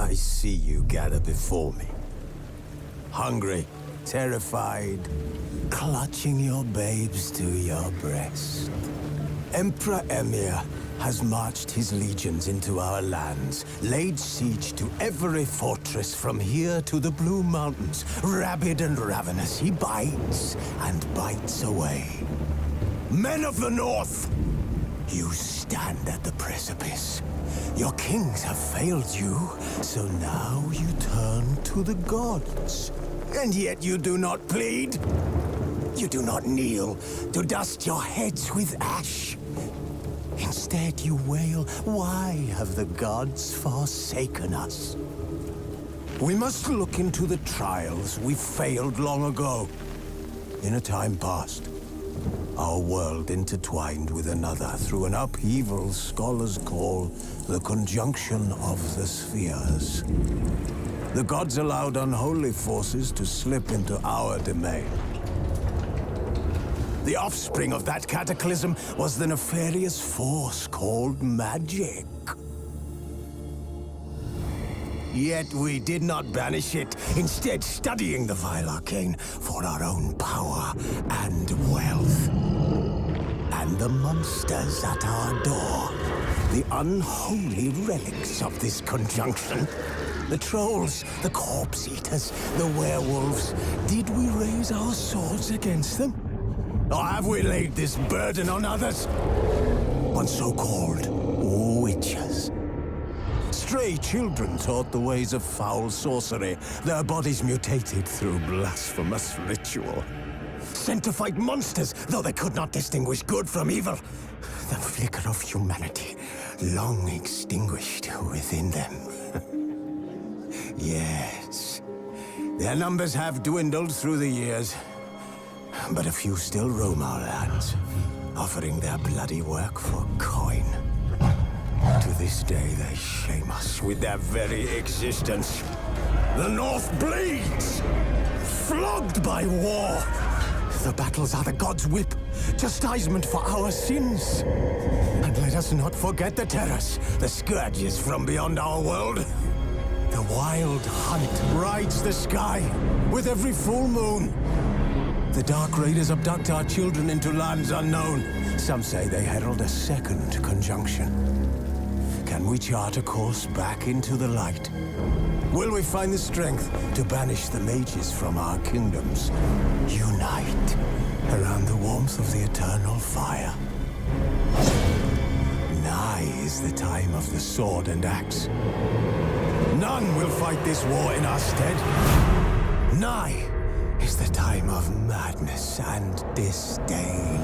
I see you gather before me. Hungry, terrified, clutching your babes to your breast. Emperor Emir has marched his legions into our lands, laid siege to every fortress from here to the Blue Mountains. Rabid and ravenous, he bites and bites away. Men of the North, you stand at the precipice. Your kings have failed you, so now you turn to the gods. And yet you do not plead. You do not kneel to dust your heads with ash. Instead you wail, why have the gods forsaken us? We must look into the trials we failed long ago. In a time past, our world intertwined with another through an upheaval scholars call the conjunction of the spheres. The gods allowed unholy forces to slip into our domain. The offspring of that cataclysm was the nefarious force called magic. Yet we did not banish it, instead studying the vile arcane for our own power and wealth. And the monsters at our door, the unholy relics of this conjunction. The trolls, the corpse-eaters, the werewolves. Did we raise our swords against them? Or have we laid this burden on others? On so-called witches. Stray children taught the ways of foul sorcery, their bodies mutated through blasphemous ritual. Sent to fight monsters, though they could not distinguish good from evil. The flicker of humanity, long extinguished within them. Yes, their numbers have dwindled through the years, but a few still roam our lands, offering their bloody work for coin. To this day, they shame us with their very existence. The North bleeds, flogged by war. The battles are the gods' whip, chastisement for our sins. And let us not forget the terrors, the scourges from beyond our world. The wild hunt rides the sky with every full moon. The Dark Raiders abduct our children into lands unknown. Some say they herald a second conjunction. Can we chart a course back into the light? Will we find the strength to banish the mages from our kingdoms? Unite around the warmth of the eternal fire. Nigh is the time of the sword and axe. None will fight this war in our stead. Nigh is the time of madness and disdain.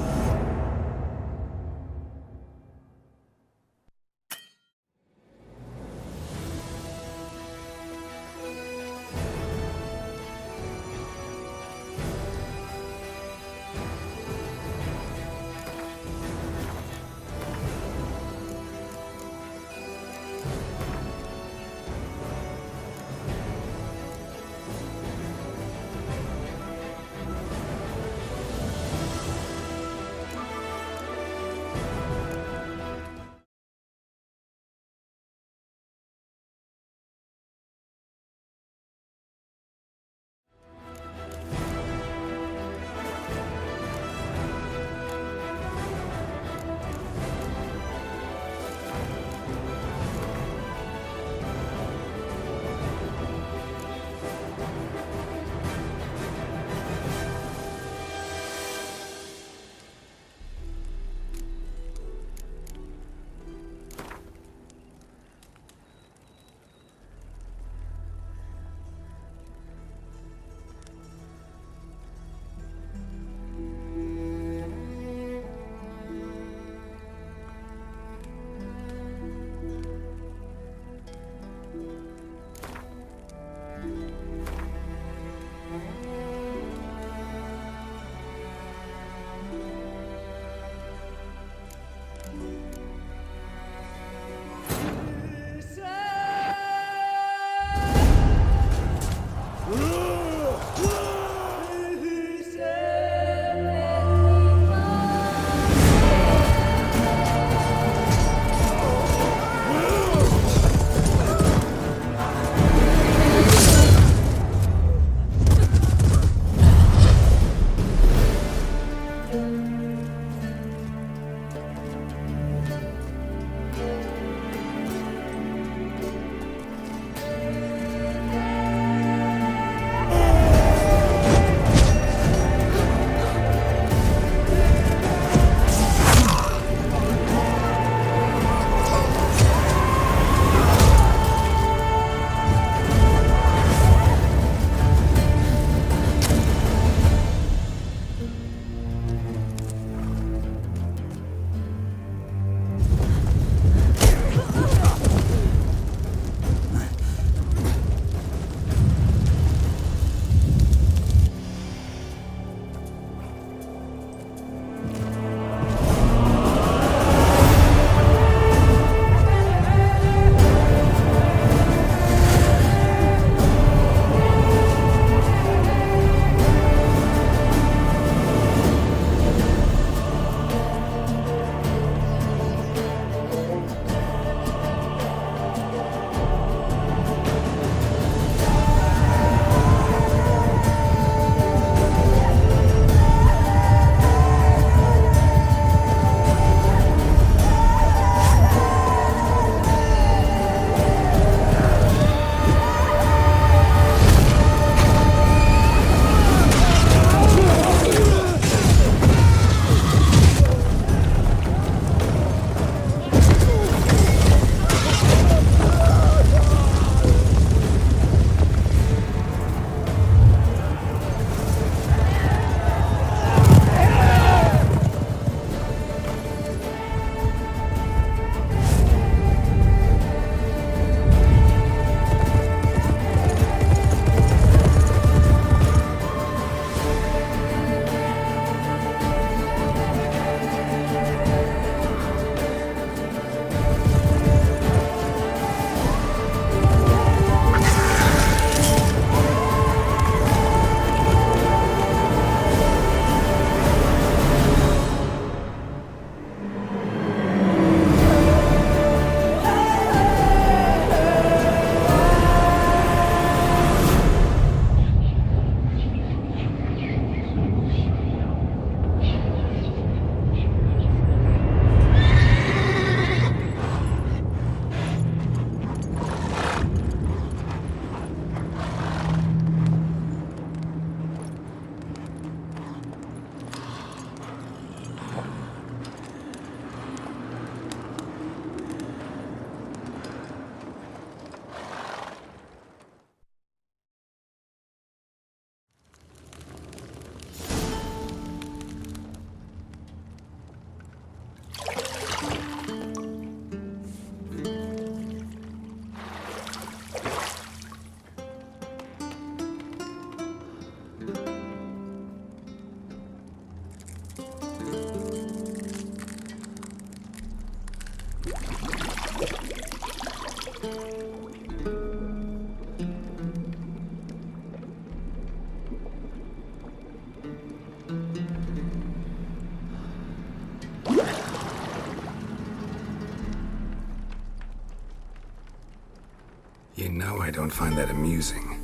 I don't find that amusing.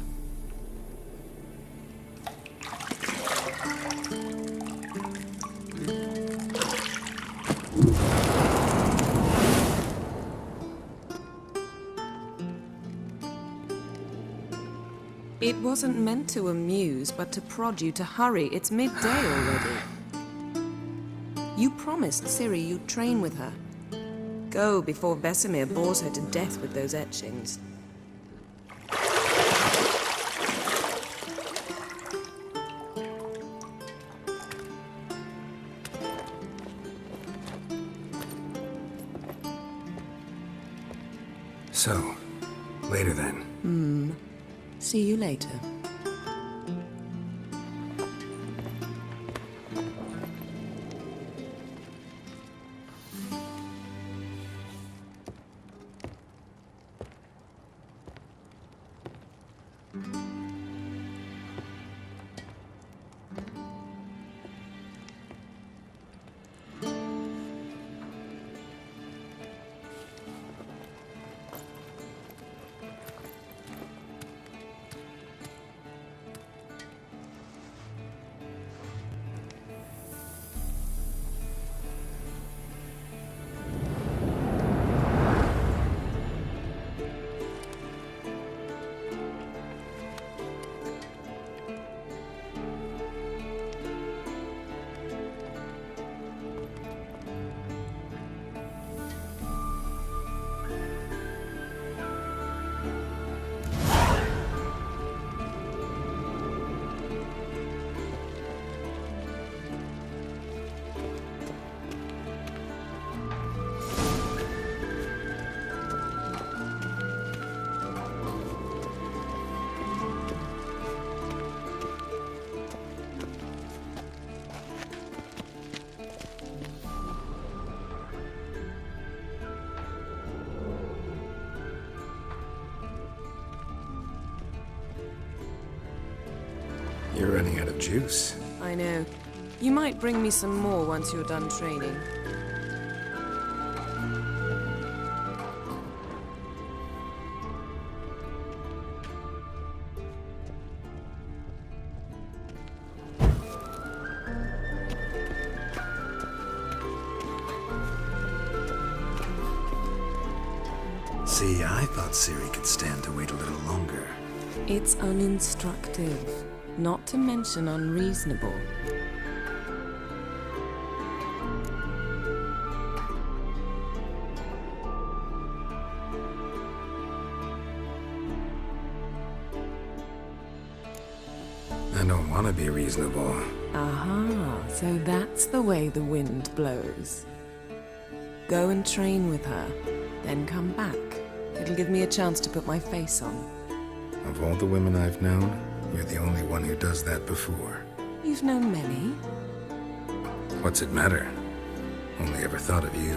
It wasn't meant to amuse, but to prod you to hurry. It's midday already. You promised Ciri you'd train with her. Go before Vesemir bores her to death with those etchings. So, later then. See you later. You're running out of juice. I know. You might bring me some more once you're done training. See, I thought Ciri could stand to wait a little longer. It's uninstructive, not to mention unreasonable. I don't want to be reasonable. Aha, so that's the way the wind blows. Go and train with her, then come back. It'll give me a chance to put my face on. Of all the women I've known, you're the only one who does that before. You've known many. What's it matter? Only ever thought of you.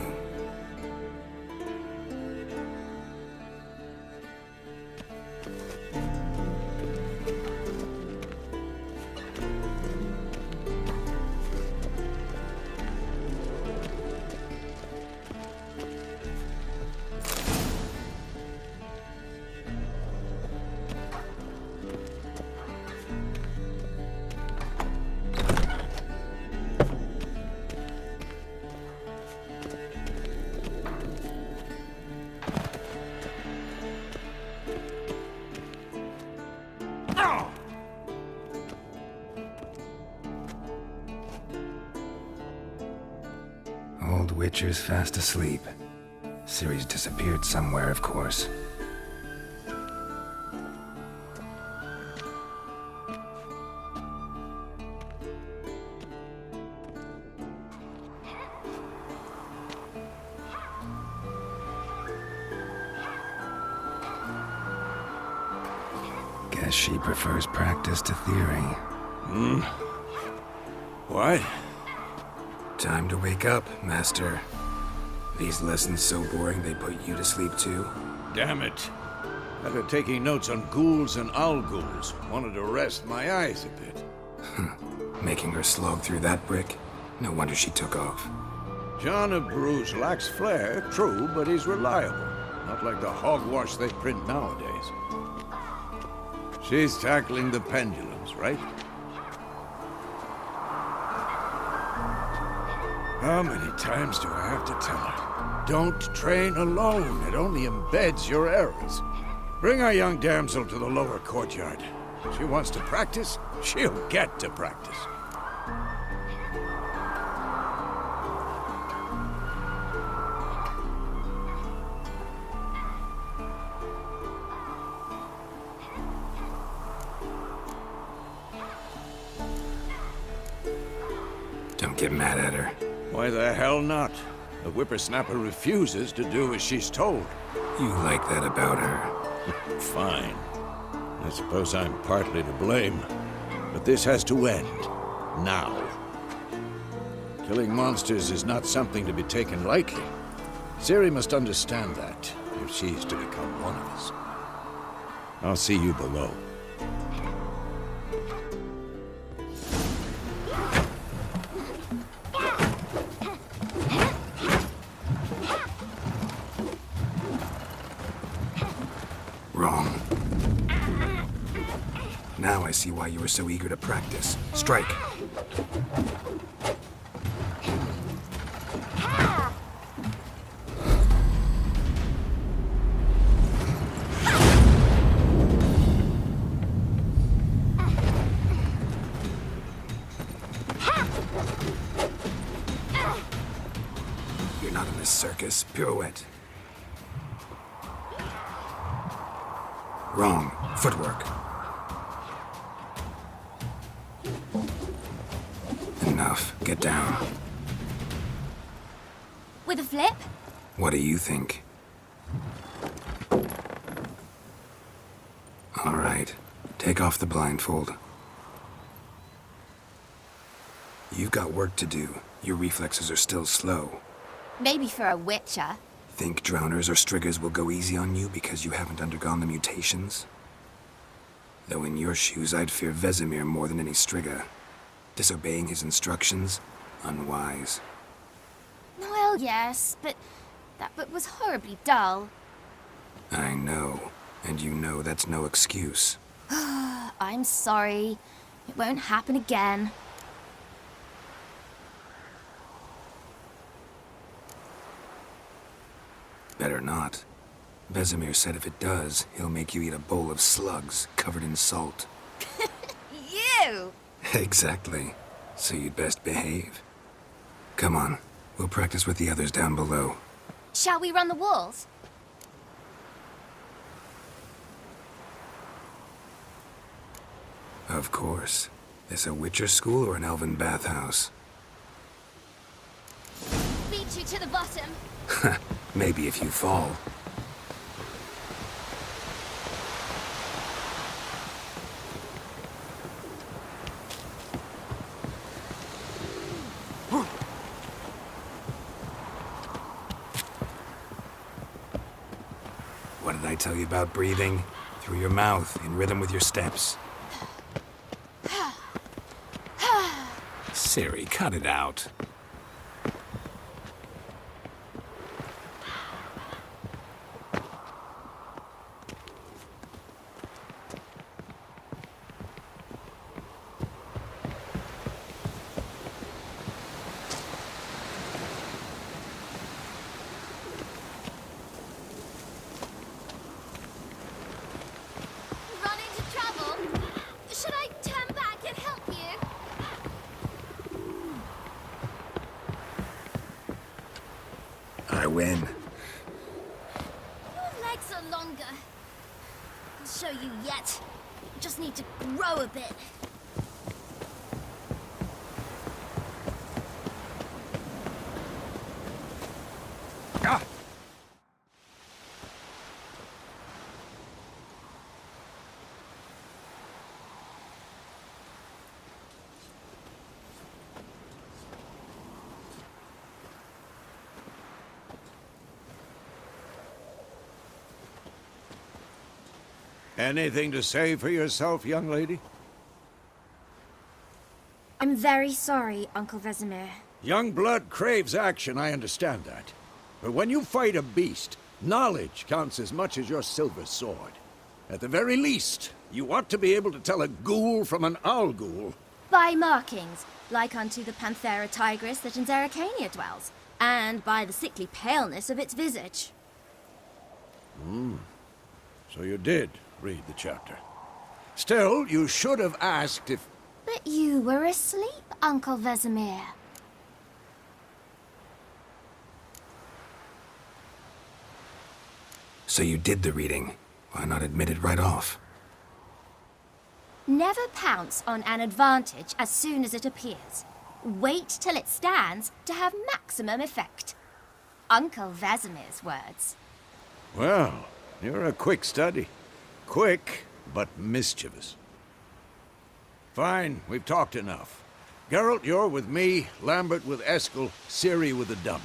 Old Witcher's fast asleep. Ciri's disappeared somewhere, of course. Guess she prefers practice to theory. What? Time to wake up, Master. These lessons so boring they put you to sleep too? Damn it. After taking notes on ghouls and owl ghouls, wanted to rest my eyes a bit. Making her slog through that brick? No wonder she took off. John of Bruges lacks flair, true, but he's reliable. Not like the hogwash they print nowadays. She's tackling the pendulums, right? How many times do I have to tell her? Don't train alone. It only embeds your errors. Bring our young damsel to the lower courtyard. She wants to practice, she'll get to practice. Don't get mad at her. Why the hell not? The whippersnapper refuses to do as she's told. You like that about her. Fine. I suppose I'm partly to blame. But this has to end. Now. Killing monsters is not something to be taken lightly. Ciri must understand that, if she's to become one of us. I'll see you below. Wrong. Now I see why you were so eager to practice. Strike. You're not in this circus. Pirouette. Wrong. Footwork. Enough. Get down. With a flip? What do you think? All right. Take off the blindfold. You've got work to do. Your reflexes are still slow. Maybe for a witcher. Think drowners or striggers will go easy on you because you haven't undergone the mutations? Though in your shoes, I'd fear Vesemir more than any strigger. Disobeying his instructions? Unwise. Well, yes, but that book was horribly dull. I know. And you know that's no excuse. I'm sorry. It won't happen again. Better not. Vesemir said if it does, he'll make you eat a bowl of slugs covered in salt. You! Exactly. So you'd best behave. Come on. We'll practice with the others down below. Shall we run the walls? Of course. This a Witcher school or an elven bathhouse? Beat you to the bottom. Maybe if you fall. What did I tell you about breathing? Through your mouth, in rhythm with your steps. Ciri, cut it out. Run into trouble? Should I turn back and help you? I win. Your legs are longer. I'll show you yet. You just need to grow a bit. Ah! Anything to say for yourself, young lady? I'm very sorry, Uncle Vesemir. Young blood craves action, I understand that. But when you fight a beast, knowledge counts as much as your silver sword. At the very least, you ought to be able to tell a ghoul from an owl ghoul. By markings, like unto the Panthera tigris that in Zerrikania dwells, and by the sickly paleness of its visage. So you did read the chapter. Still, you should have asked if... But you were asleep, Uncle Vesemir. So you did the reading. Why not admit it right off? Never pounce on an advantage as soon as it appears. Wait till it stands to have maximum effect. Uncle Vesemir's words. Well, you're a quick study. Quick, but mischievous. Fine, we've talked enough. Geralt, you're with me, Lambert with Eskel, Ciri with the dummy.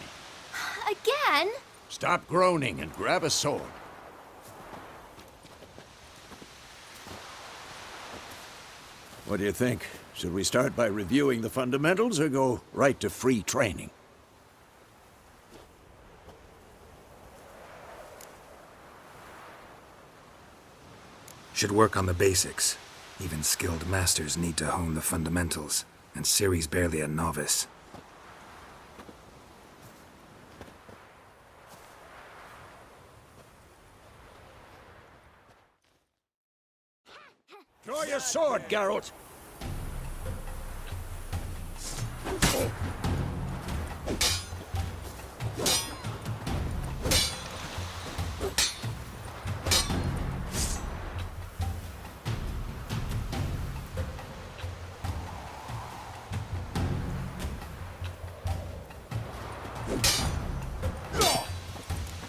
Again? Stop groaning and grab a sword. What do you think? Should we start by reviewing the fundamentals or go right to free training? Should work on the basics. Even skilled masters need to hone the fundamentals, and Ciri's barely a novice. Draw your sword, Geralt!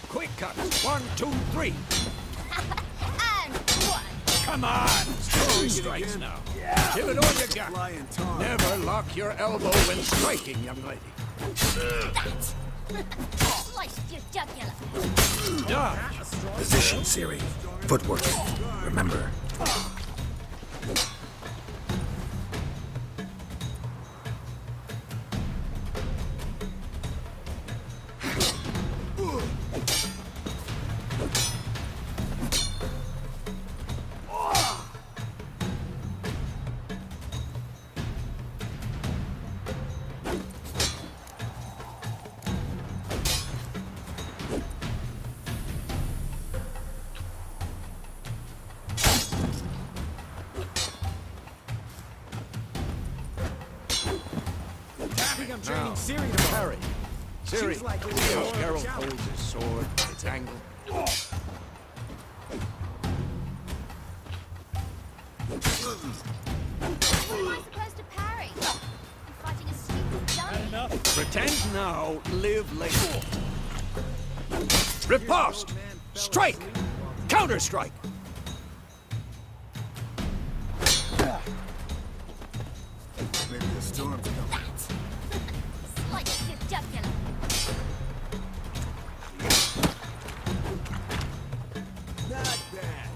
Quick cuts! 1, 2, 3! And one. Come on! Strong strikes now. Give it all you got. Never lock your elbow when striking, young lady. That! Sliced your jugular. Dodge! Position, Ciri. Footwork. Remember. I'm training Ciri to Parry. Ciri, She's like a see how little Geralt challenge. holds his sword, its angle. How am I supposed to parry? I'm fighting a stupid dummy. Pretend now, live later. Riposte! Strike! Counter-strike! Maybe the storm's coming. That! Sliced your jugular. Not bad.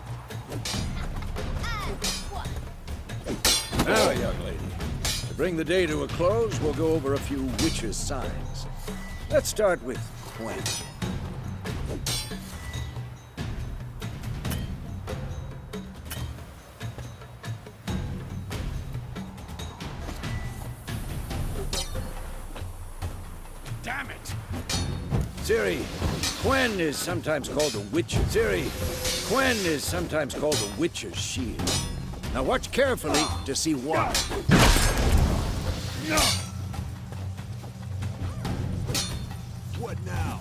And one. Now, young lady, to bring the day to a close, we'll go over a few witches' signs. Let's start with Gwen. Damn it! Ciri, Gwen is sometimes called the Witcher. Ciri, Gwen is sometimes called the Witcher's shield. Now watch carefully to see why. What now?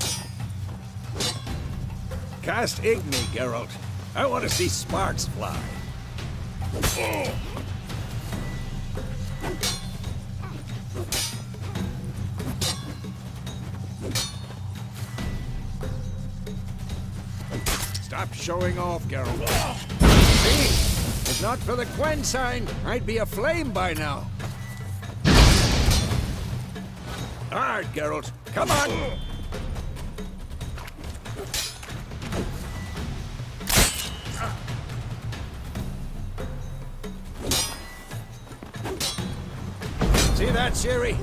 Cast Igni, Geralt. I want to see sparks fly. Stop showing off, Geralt. See? If not for the Gwen sign, I'd be aflame by now. Hard, Geralt. Come on! See that, Ciri?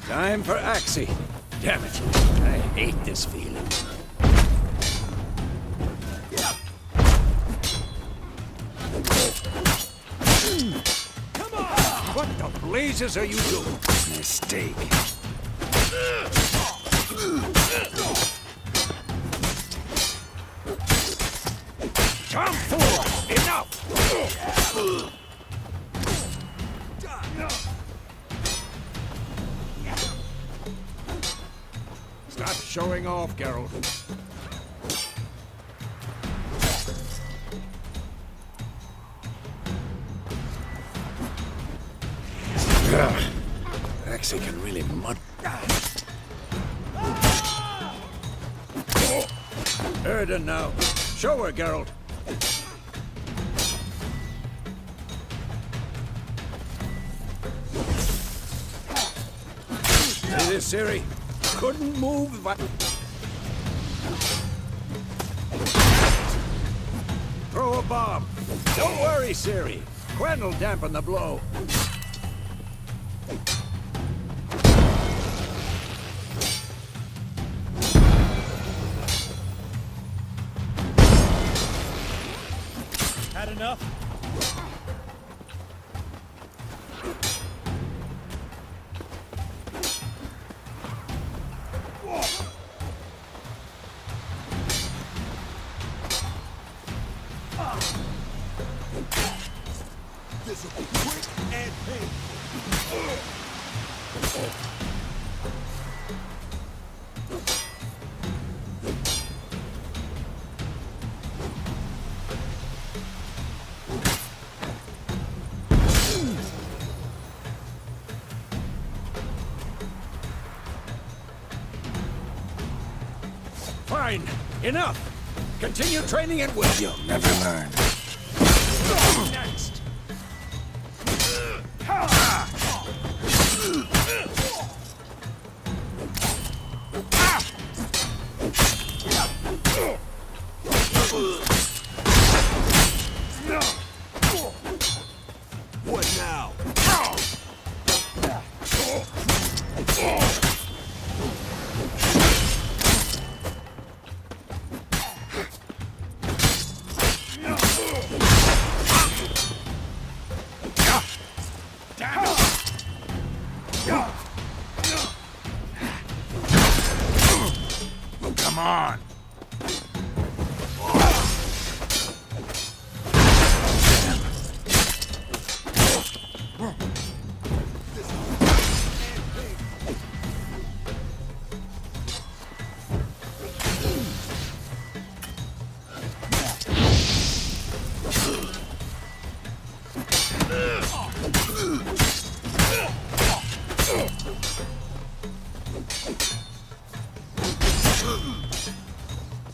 Time for Axie. Damn it. I hate this feeling. Come on! What the blazes are you doing? Mistake. Come forward! Enough! Stop showing off, Geralt. Actually can really mud. Erden now. Show her, Geralt. See this, Ciri? Couldn't move, but... Throw a bomb. Don't worry, Ciri. Gwen'll dampen the blow. Had enough? This will be quick and painful. Fine. Enough. Continue training at will. You'll never learn. Next. What now? Come on.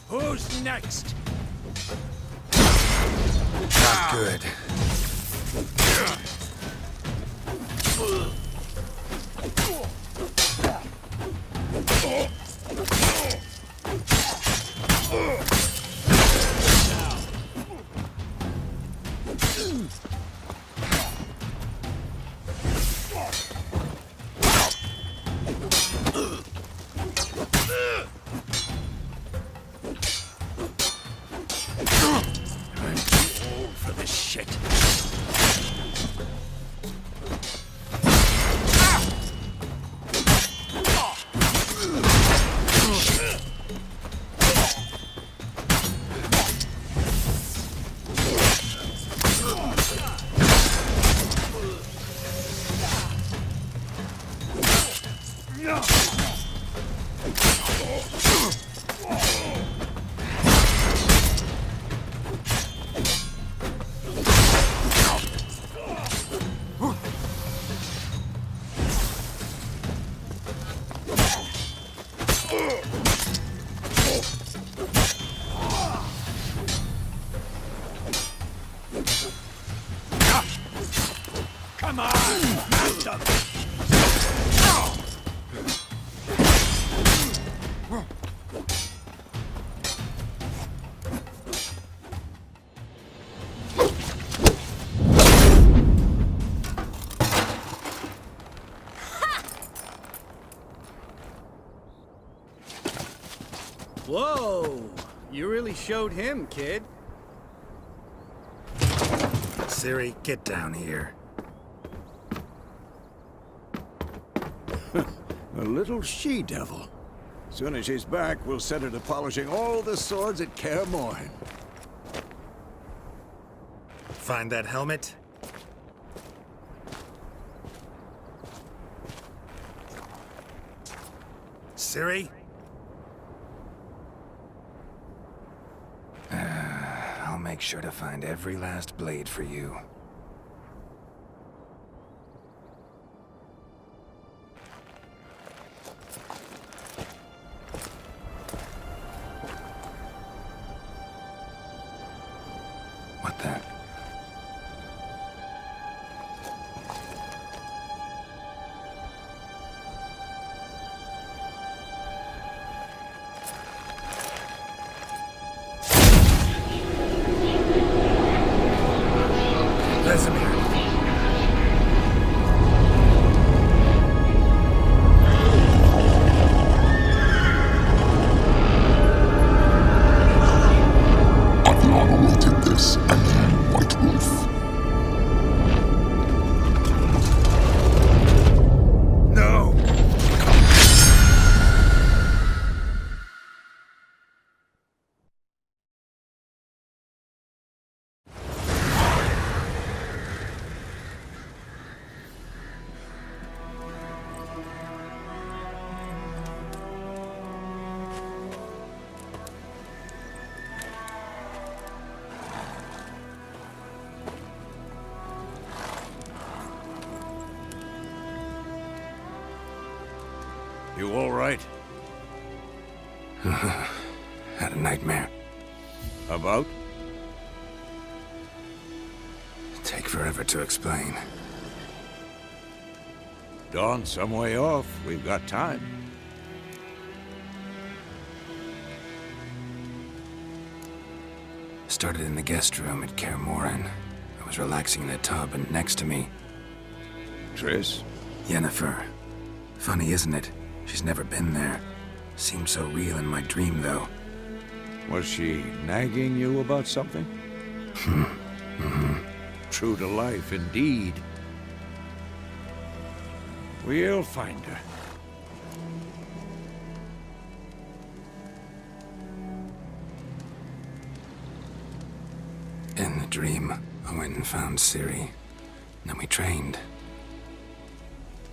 Who's next? Not good. I'm too old for this shit. You really showed him, kid. Ciri, get down here. A little she-devil. Soon as she's back, we'll set her to polishing all the swords at Kaer Morhen. Find that helmet? Ciri? I'll make sure to find every last blade for you. What the? Vesemir. Adriana wanted this, and you, White Wolf. No! You all right? Had a nightmare. About? Take forever to explain. Dawn's some way off. We've got time. Started in the guest room at Kaer Morhen. I was relaxing in a tub, and next to me, Triss? Yennefer. Funny, isn't it? She's never been there. Seemed so real in my dream, though. Was she nagging you about something? True to life, indeed. We'll find her. In the dream, I went and found Ciri. Then we trained.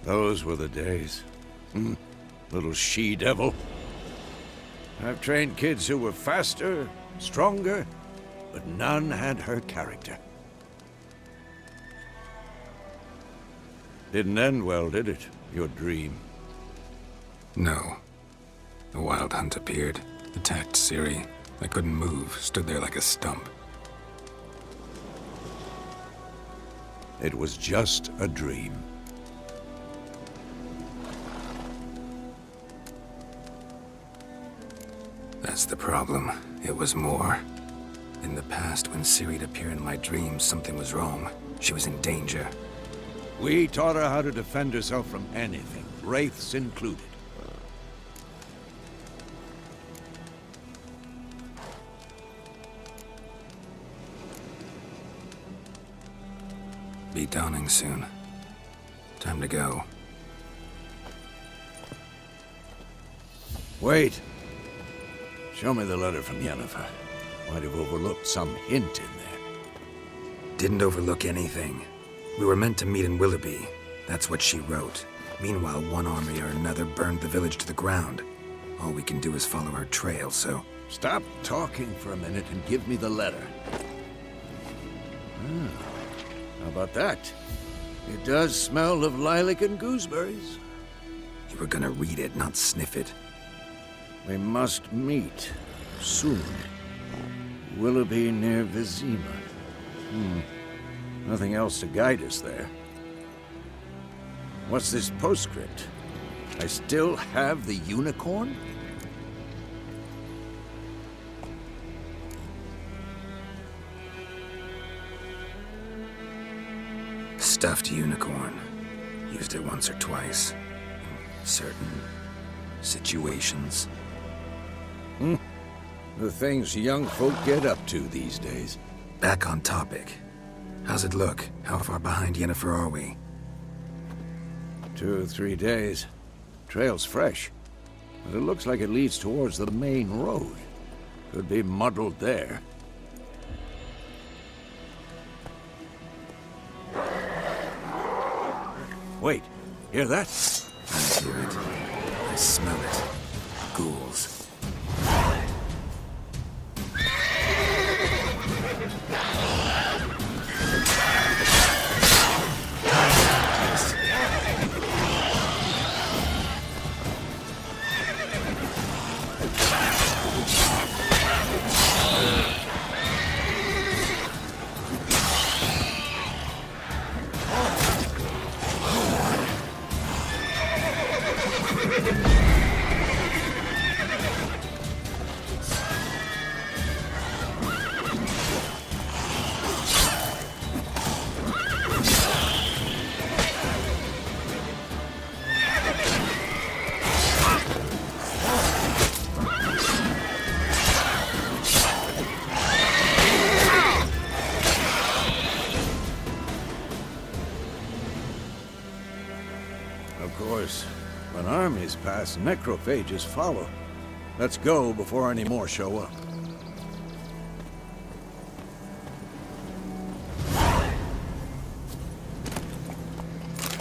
Those were the days. Little she-devil. I've trained kids who were faster, stronger, but none had her character. Didn't end well, did it? Your dream? No. The Wild Hunt appeared, attacked Ciri. I couldn't move, stood there like a stump. It was just a dream. That's the problem. It was more. In the past, when Ciri'd appear in my dreams, something was wrong. She was in danger. We taught her how to defend herself from anything, wraiths included. Be dawning soon. Time to go. Wait. Show me the letter from Yennefer. Might have overlooked some hint in there. Didn't overlook anything. We were meant to meet in Willoughby. That's what she wrote. Meanwhile, one army or another burned the village to the ground. All we can do is follow her trail, so... Stop talking for a minute and give me the letter. How about that? It does smell of lilac and gooseberries. You were gonna read it, not sniff it. We must meet soon. Willoughby near Vizima. Nothing else to guide us there. What's this postscript? I still have the unicorn? Stuffed unicorn. Used it once or twice. In certain situations. The things young folk get up to these days. Back on topic. How's it look? How far behind Yennefer are we? 2 or 3 days. Trail's fresh, but it looks like it leads towards the main road. Could be muddled there. Wait, hear that? I hear it. I smell it. Ghouls. Of course, when armies pass, necrophages follow. Let's go before any more show up.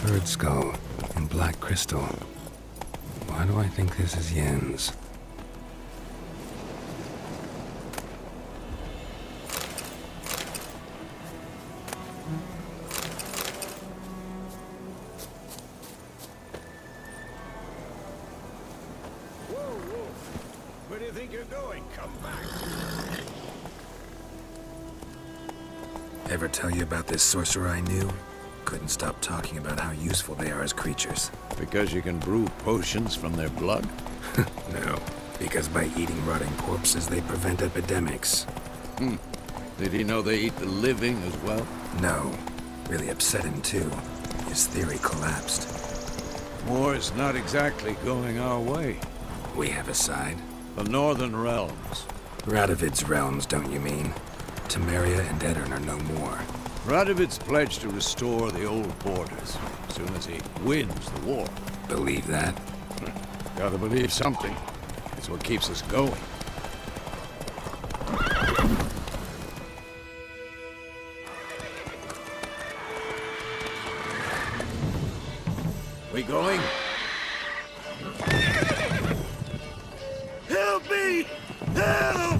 Bird skull and black crystal. Why do I think this is Yen's? Where do you think you're going? Come back! Ever tell you about this sorcerer I knew? Couldn't stop talking about how useful they are as creatures. Because you can brew potions from their blood? No, because by eating rotting corpses, they prevent epidemics. Did he know they eat the living as well? No, really upset him too. His theory collapsed. War's not exactly going our way. We have a side. The Northern Realms. Radovid's realms, don't you mean? Temeria and Edirn are no more. Radovid's pledged to restore the old borders as soon as he wins the war. Believe that? Gotta believe something. It's what keeps us going. We going? Help me! Help!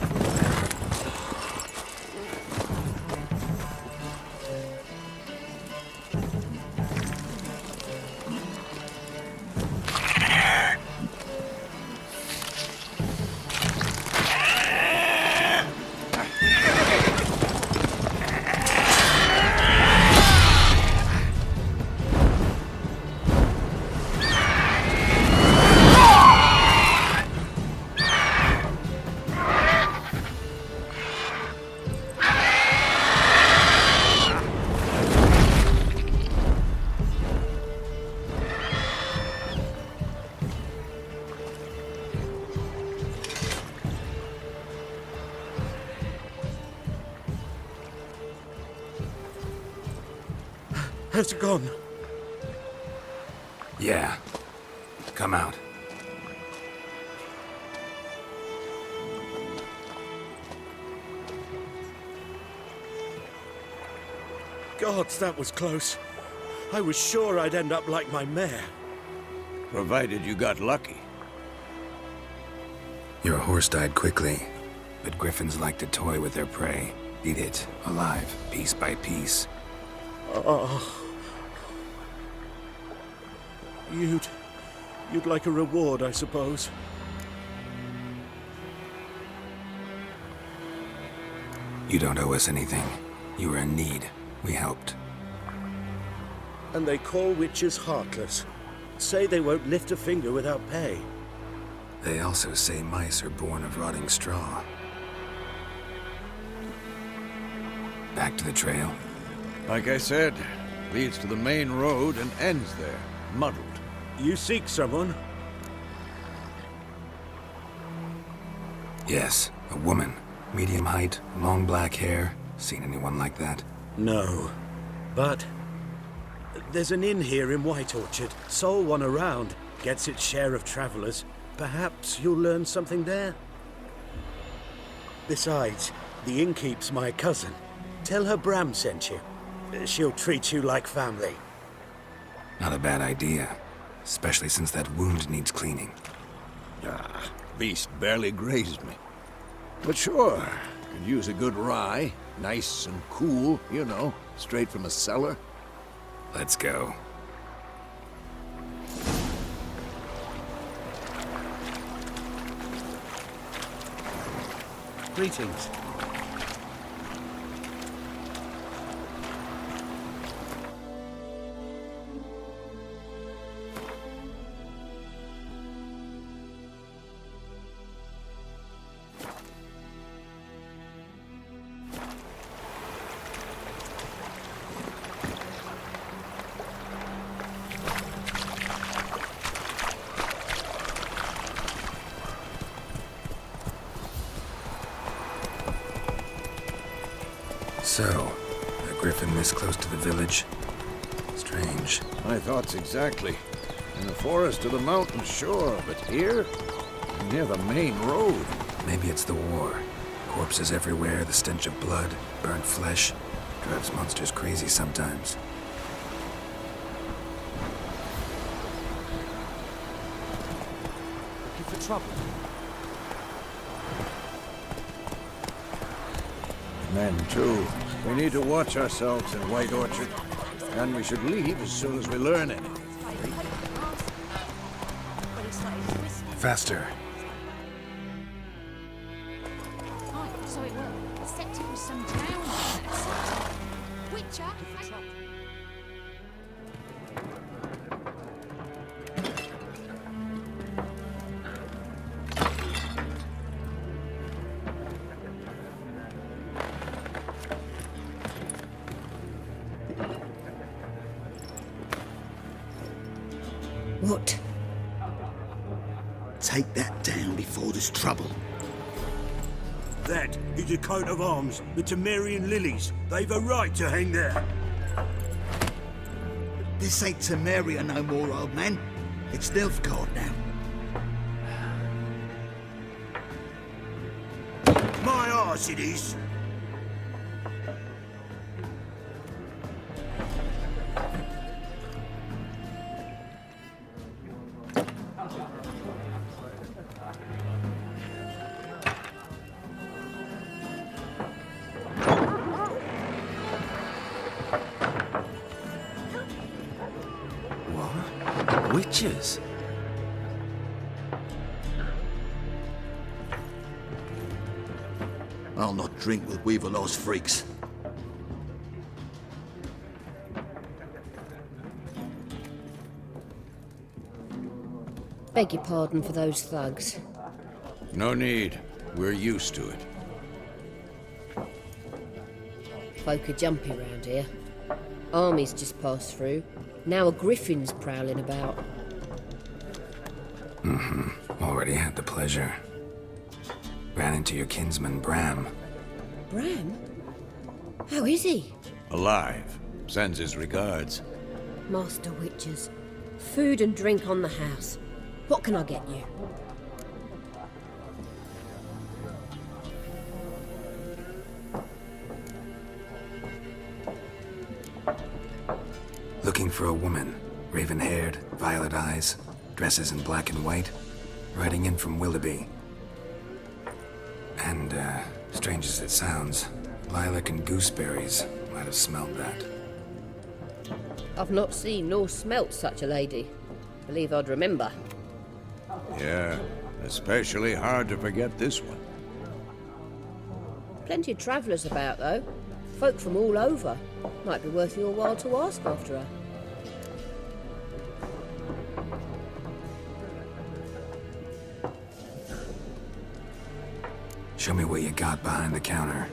Has it gone? Yeah. Come out. Gods, that was close. I was sure I'd end up like my mare. Provided you got lucky. Your horse died quickly, but griffins like to toy with their prey. Eat it, alive, piece by piece. Oh. You'd like a reward, I suppose. You don't owe us anything. You were in need. We helped. And they call witches heartless. Say they won't lift a finger without pay. They also say mice are born of rotting straw. Back to the trail? Like I said, leads to the main road and ends there, muddled. You seek someone? Yes, a woman. Medium height, long black hair. Seen anyone like that? No. But there's an inn here in White Orchard. Sole one around. Gets its share of travelers. Perhaps you'll learn something there. Besides, the innkeep's my cousin. Tell her Bram sent you. She'll treat you like family. Not a bad idea. Especially since that wound needs cleaning. Ah, beast barely grazed me. But sure, could use a good rye. Nice and cool, you know, straight from a cellar. Let's go. Greetings. So, a griffin this close to the village? Strange. My thoughts exactly. In the forest or the mountains, sure, but here? Near the main road. Maybe it's the war. Corpses everywhere, the stench of blood, burnt flesh. Drives monsters crazy sometimes. Looking for trouble? Men, too. We need to watch ourselves in White Orchard. And we should leave as soon as we learn anything. Faster. So it will. Except it was some drowned. Witcher. What? Take that down before there's trouble. That is a coat of arms, the Temerian lilies. They've a right to hang there. This ain't Temeria no more, old man. It's Nilfgaard now. My arse it is. Witches? I'll not drink with Weaverlaw's freaks. Beg your pardon for those thugs. No need. We're used to it. Folk are jumpy round here. Armies just passed through. Now a griffin's prowling about. Already had the pleasure. Ran into your kinsman, Bram. Bram? How is he? Alive. Sends his regards. Master Witchers. Food and drink on the house. What can I get you? Looking for a woman. Raven-haired, violet eyes, dresses in black and white. Riding in from Willoughby. And, strange as it sounds, lilac and gooseberries might have smelled that. I've not seen nor smelt such a lady. Believe I'd remember. Yeah, especially hard to forget this one. Plenty of travellers about, though. Folk from all over. Might be worth your while to ask after her. Show me what you got behind the counter.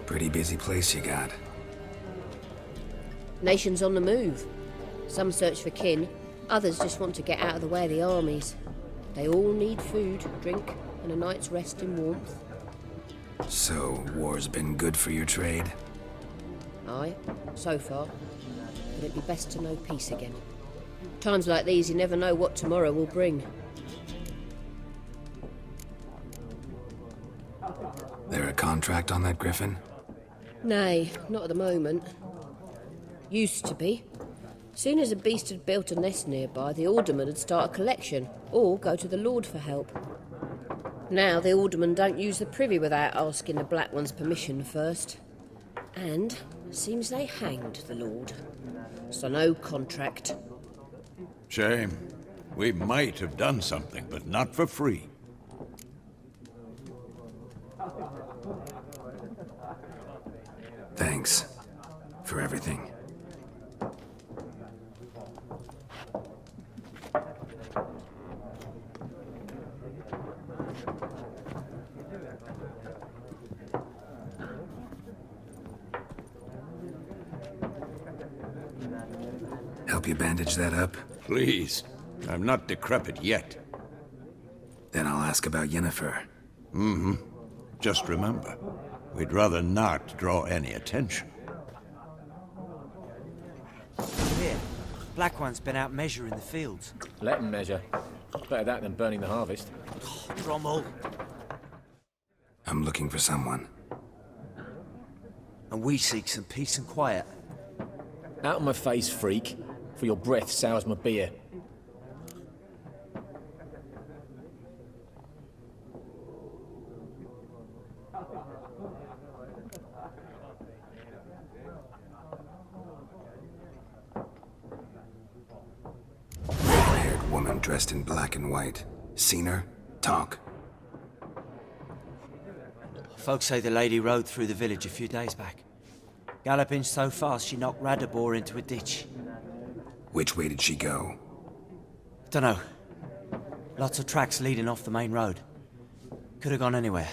Pretty busy place you got. Nations on the move. Some search for kin, others just want to get out of the way of the armies. They all need food, drink, and a night's rest in warmth. So, war's been good for your trade? Aye, so far. But it'd be best to know peace again. Times like these, you never know what tomorrow will bring. There a contract on that griffin? Nay, not at the moment. Used to be. Soon as a beast had built a nest nearby, the alderman would start a collection, or go to the Lord for help. Now the aldermen don't use the privy without asking the Black One's permission first. And seems they hanged the Lord. So no contract. Shame. We might have done something, but not for free. Thanks for everything. Help you bandage that up? Please. I'm not decrepit yet. Then I'll ask about Yennefer. Mm-hmm. Just remember, we'd rather not draw any attention. Here, Black One's been out measuring the fields. Let him measure. Better that than burning the harvest. Oh, Drommel. I'm looking for someone. And we seek some peace and quiet. Out of my face, freak. For your breath sours my beer. Red-haired woman dressed in black and white. Seen her? Talk. Folks say the lady rode through the village a few days back. Galloping so fast she knocked Radabor into a ditch. Which way did she go? Dunno. Lots of tracks leading off the main road. Could have gone anywhere.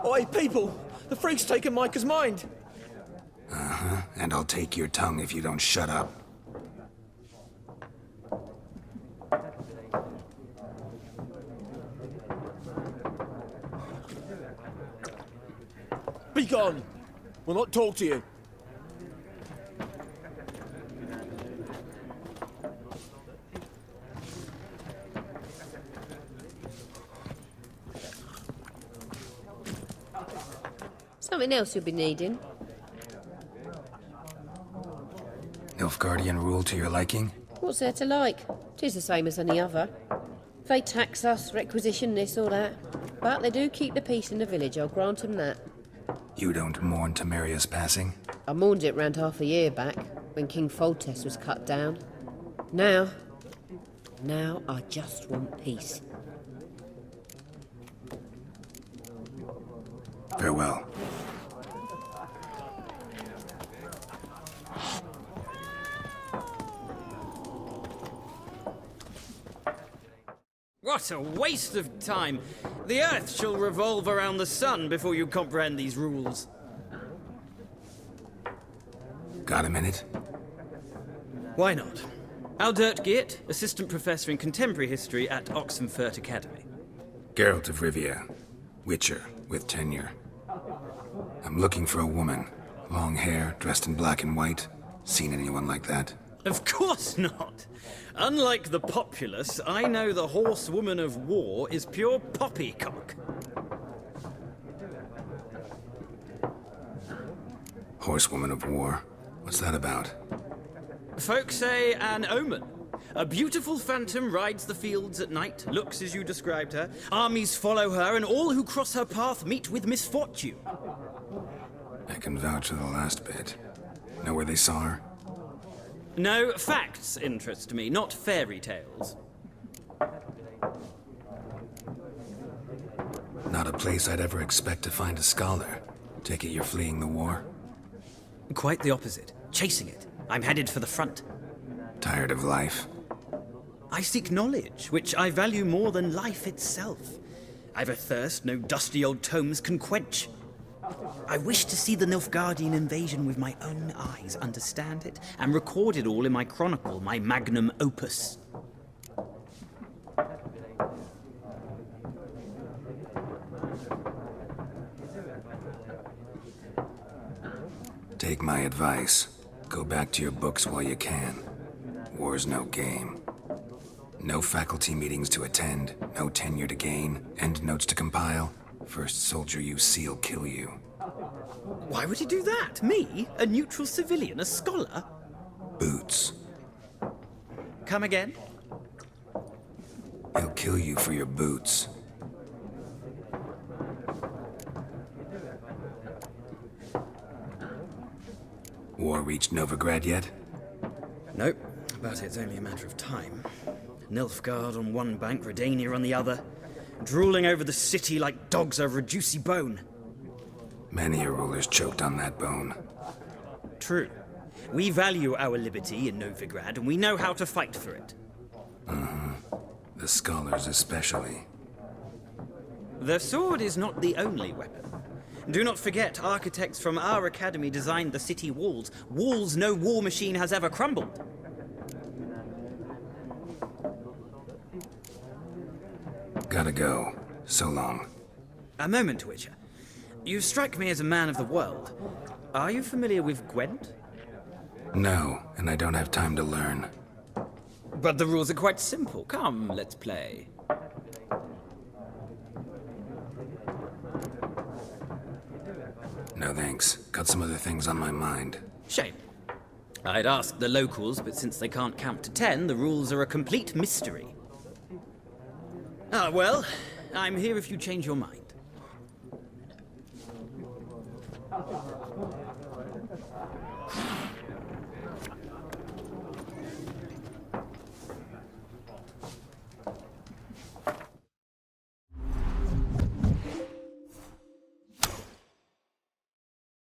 Oi, people! The freak's taken Micah's mind! Uh-huh, and I'll take your tongue if you don't shut up. Be gone! We'll not talk to you. Something else you'll be needing. Nilfgaardian rule to your liking? What's there to like? 'Tis the same as any other. They tax us, requisition this or that. But they do keep the peace in the village, I'll grant them that. You don't mourn Temeria's passing? I mourned it round half a year back, when King Foltest was cut down. Now I just want peace. Farewell. What a waste of time! The Earth shall revolve around the sun before you comprehend these rules. Got a minute? Why not? Aldert Geert, Assistant Professor in Contemporary History at Oxenfurt Academy. Geralt of Rivia. Witcher, with tenure. I'm looking for a woman. Long hair, dressed in black and white. Seen anyone like that? Of course not! Unlike the populace, I know the horsewoman of war is pure poppycock. Horsewoman of war? What's that about? Folk say an omen. A beautiful phantom rides the fields at night, looks as you described her. Armies follow her, and all who cross her path meet with misfortune. I can vouch for the last bit. Know where they saw her? No, facts interest me, not fairy tales. Not a place I'd ever expect to find a scholar. Take it you're fleeing the war? Quite the opposite. Chasing it. I'm headed for the front. Tired of life? I seek knowledge, which I value more than life itself. I've a thirst no dusty old tomes can quench. I wish to see the Nilfgaardian invasion with my own eyes, understand it, and record it all in my chronicle, my magnum opus. Take my advice. Go back to your books while you can. War's no game. No faculty meetings to attend, no tenure to gain, end notes to compile. First soldier you see'll kill you. Why would he do that? Me? A neutral civilian? A scholar? Boots. Come again? He'll kill you for your boots. War reached Novigrad yet? Nope, but it's only a matter of time. Nilfgaard on one bank, Redania on the other, drooling over the city like dogs over a juicy bone. Many a ruler's choked on that bone. True. We value our liberty in Novigrad, and we know how to fight for it. The scholars especially. The sword is not the only weapon. Do not forget, architects from our academy designed the city walls. Walls no war machine has ever crumbled. Gotta go. So long. A moment, Witcher. You strike me as a man of the world. Are you familiar with Gwent? No, and I don't have time to learn. But the rules are quite simple. Come, let's play. No thanks. Got some other things on my mind. Shame. I'd ask the locals, but since they can't count to 10, the rules are a complete mystery. Ah, well, I'm here if you change your mind.